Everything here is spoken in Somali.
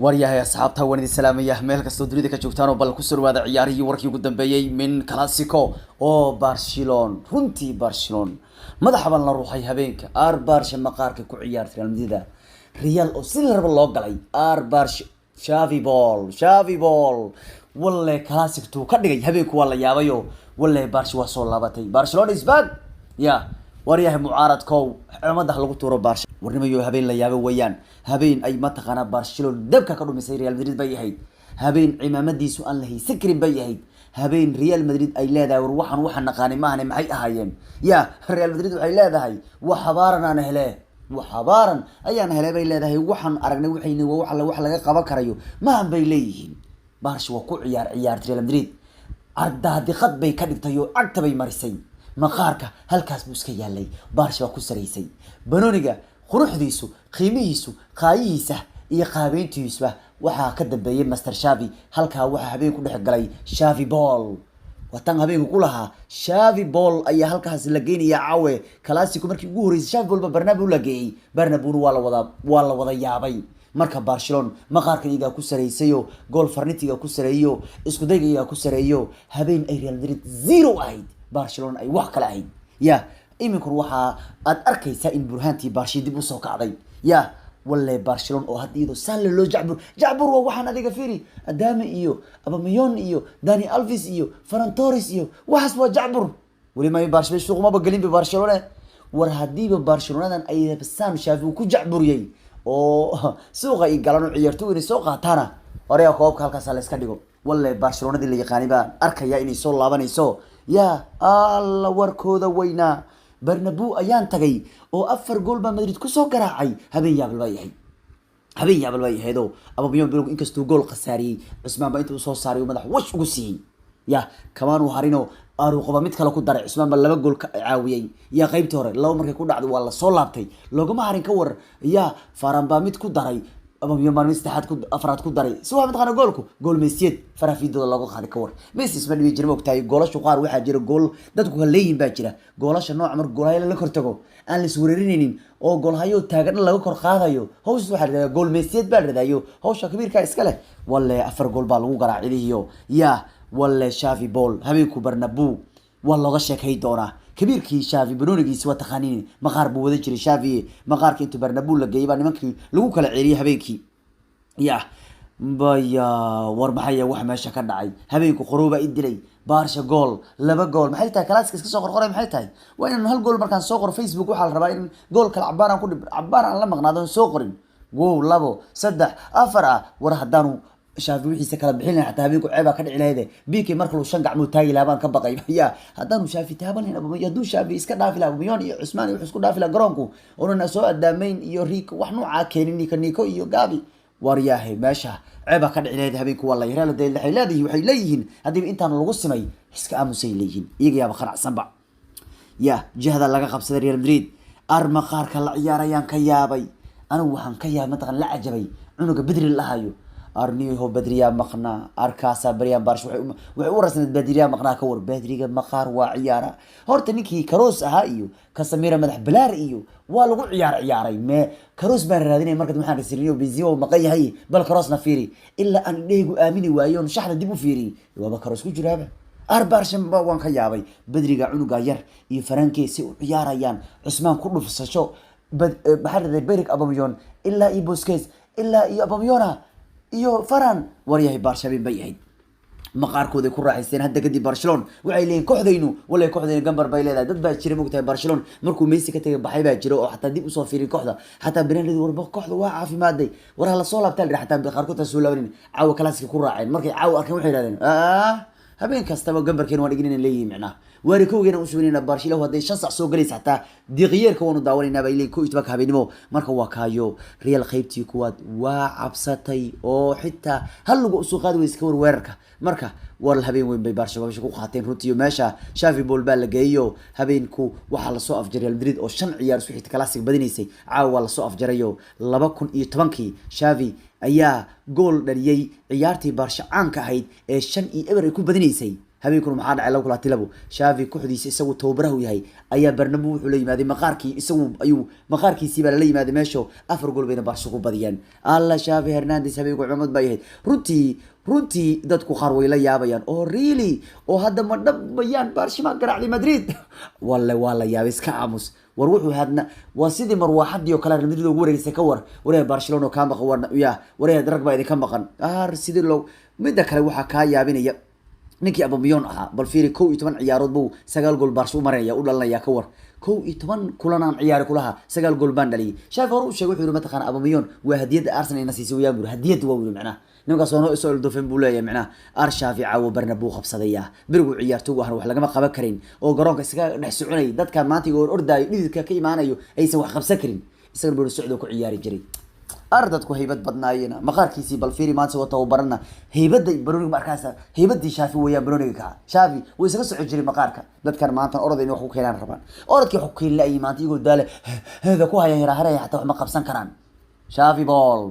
waryahay asxaabta waan idin salaamaya meel kasta dunida ka joogtaan oo bal ku soo dhawaada ciyaarihii warkii ugu dambeeyay min Clasico oo Barcelona runtii Barcelona madaxban la ruuxay habeenka Barca maqaarka ku ciyaartay Real oo si la rabo loo galay Barca Xavi ball wallahi Clasico ka dhigay habeenku waa la yaabayo wallahi Barca waa soo laabatay Barcelona is back waryahay mucaaradkow cimada lagu tuuro Barca warnimayo habeen la yaabo weeyaan habeen ay mataqana Barcelona dabka ka dhumisay Real Madrid bay ahayd habeen cimaamadiisu aan la haysan karin bay ahayd habeen Real Madrid ay leedahay waxaan naqaani maahan maxay ahaayeen Real Madrid waxay leedahay waxbaaran aan hele waxbaaran ayaan helay bay leedahay waxaan aragnay waxayna wax laga qaban karayo maahan bay leeyihiin Barca waa ku ciyaar Real Madrid ardaadiqad bay ka dhigtay oo agta bay marisay maqaarka halkaas buu iska yaalay Barca ku sareysay Banoniga quruxdiisu qiimihiisu qaayihiisa iyo qaabeyntiisu waxa ka dambeeyay Master Xavi halka waxa habeen ku dhex galay Xavi ball watan habeen ku lahaa Xavi ball ayaa halkaas la geynaya caawe Clasico markii ugu horeysay Xavi ball Bernabeu la geeyay Bernabeu waa la wada yaabay marka Barcelona maqaarka iyaga ku sareysayo gool farnitiga ku sareeyo isku dayga ku sareeyo habeen ay Real Madrid 0 ahayd Barcelona ay wax kala ahayd iminku waxa aad arkaysaa in burhaantii Barca dib u soo kacday wallahi Barcelona oo hadiido sal loo jacbur waa waxaan adiga fiiri Adama iyo Aubameyang iyo Dani Alves iyo Ferran Torres iyo waxas waa jacbur wali ma Barca suuq ma bagalin Barcelona war hadiiba Barcelona ay Sam Xavi ku jacburiyay oo suuqa ay galaan ciyaartooy inay soo qaatana hore koobka halkaas la iska dhigo wallahi Barcelona la yaqaani baan arkaya inay soo laabanayso alla warkooda weyna Bernabeu ayaan tagay oo 4 gool ba Madrid ku soo garaacay habeen yaabal bay ahayd Aubameyang inkastoo gool qasaariyay Usman ba intuu soo saaray madax wash ugu siiyay kamaan uu harino aruqba mid kale ku daray Usman ba 2 gool ka caawiyay qaybtii hore laba markay ku dhacday waa la soo laabtay loogama harin ka war Ferran ba mid ku daray Aubameyang marmay saddexaad ku afraad ku daray soo mid qana gool Messi farafiidooda lagu qaaday ka war Messi isma dhibi jiray waqtiga goolashu qaar waxa jira gool dadku ka leeyin baa jira goolasha nooc mar goolaha la kortago aan la isweerarinin oo goolhayo taagan laga kor qaadayo hawsha waxa la gool Messi baa radayo hawsha kabiirka iska leh wallahi 4 gool baa lagu garaacidiyo wallahi Xavi ball habeenku Bernabeu waa looga sheekay doonaa كبيركي شافي بنونيجيس وتخانين مقارب وذكر شافي مقارك انتو برنابو لقى يبان ممكن لو كلا عيريها بيكي بايا وربحيا وح ماشي كان دعي هبيكو خروبه ادري بارشا جول لبا جول محيتها كلاسيكس كسو قرقره محيتها وين هل جول مركان سو قر فيسبوك waxa la rabaa in goolka cabaaran ku dhib cabaaran la maqnaado soo qorin gool labo saddex afar war hadaanu Xavi wixii kala bixin xataa habeenku ceeba ka dhici lahayd biiki marka uu shan gacmo taagi laabaan ka baqay hadaanu Xavi taaban Aubameyang haduu Xavi iska dhaafi la Aubameyang iyo Usman iyo isku dhaafi la garoonku oo soo adaamayn iyo Rico wax nooca keenin Nico iyo Gavi waryahay meesha ceeba ka dhici lahayd habeenku wallahi Real Madrid waxay leeyihiin hadii intaan lagu simay iska aamusay leeyihiin iyaga yaaba qanacsan ba jihada laga qabsaday Real Madrid arma qaarka la ciyaarayaan ka yaabay anigu waxaan ka yaabay maqan la ajabay cunuga Bedri lahayo arniyo Bedriya maqna arkaasa Brian Barsh waxay u rasnad Bedriya maqna ka war Bedriga maqaar waa ciyaara horta ninkii Kroos ahaa iyo Casemiro madax balaar iyo waa lagu ciyaaray me Kroos baan raadinay markad waxaan rasiiliyo Benzema maqayahay bal Kroosna fiiri illa aan dheegu aamini waayo shaxda dib u fiiri waa Kroos ku jiraaba Barcelona ba waan ka yaabay Bedriga cunuga yar iyo Farankiisi u ciyaarayaan Usman ku dhufsasho baxarada Berik Aubameyang illa iyo Busquets illa iyo Aubameyang iyo Ferran waryahay Barcelona bay ahayd maqaarkooda ku raaxaysteen hadda kadib Barcelona waxay leeyeen kooxdaynu walay kooxdayna gambar bay leedahay dad baa jira moogtahay Barcelona markuu Messi ka tagay baxay baa jira oo xataa dib u soo fiirin kooxda xataa Bernardo warba kooxda waa caafimaadday war la soo laabtay xataa qaarkood soo laabanin caawa Clasico ku raaceen markay caawa arkeen waxay yiraahdeen habeen kastaba gambarkeen waan ignin leeyihiin macna waarikowgeena u sugnayna Barcelona haday 5 sac soo galaysa xataa diqiyeerka waanu daawanayna bay leeyihiin 12 habeenimo marka waa kaayo Real qaybtii kuwaad waa cabsatay oo xitaa hal lagu soo qaad weeyska weerarka marka war habeen weyn bay Barcelona ku qaateen runtii meesha Xavi ball baa la geeyo habeenku waxa la soo afjaray Real Madrid oo 5 ciyaar isku xigta Clasic badinaysay caawa la soo afjarayo 2010kii Xavi ayaa gool dhaliyay ciyaartii Barca caanka ahayd ee 5-0 ay ku badinaysay habeenkuna maxaa dhacay lagu kala tilabo Xavi kooxdiisa isagu tababaraha yahay ayaa Bernabeu wuxuu la yimaaday maqaarkii isagu ayuu maqaarkiisii baa la yimaaday meesho afar gool bayna Barca ku badiyaan alla Xavi Hernandez habeenku cumad bay ahayd runtii dadku qaar way la yaabayaan oo really oo hadda ma dhabayaan Barcelona garaacday Madrid wala yaabis ka aamus war wuxuu hadna waa sidii marwaxadii oo kala Real Madrid ugu wareegsay ka war Barcelona ka maqan war rag baa idin ka maqan sidii loo midda kale waxa ka yaabinaya ninkii Aubameyang ahaa bal fiiri 11 ciyaarood buu 9 gool Barca u marinaya u dhalanaya ka war 11 kulan aan ciyaar kulaha 9 gool baan dhaliyay Xavi hore u sheegay wuxuu mataqaan Aubameyang waa hadiyada Arsenal ina siisay wayaan bur hadiyad waa wili macna ninka soo soo dofin buu leeyahay macna Xavi caawo Bernabeu qabsadaya birigu ciyaartu wax lagama qaban karin oo garoonka isaga dhex soconay dadka maanta oo ordaay dhididka ka imaanayo aysan wax qabsan karin isaga buu socdo ku ciyaari jiray ardadku haybad badnaayeen maqaarkiisii bal fiiri maanta wata oo barana haybada Baroniga markaas haybadii Xavi weeyaan Baroniga ka Xavi way isaga soo jiray maqaarka dadkan maanta orday inay wax ku keenan rabaan orodkii wax ku keenay maanta iyagu daale hada ku haya hiraahaya hatta wax ma qabsan karaan Xavi ball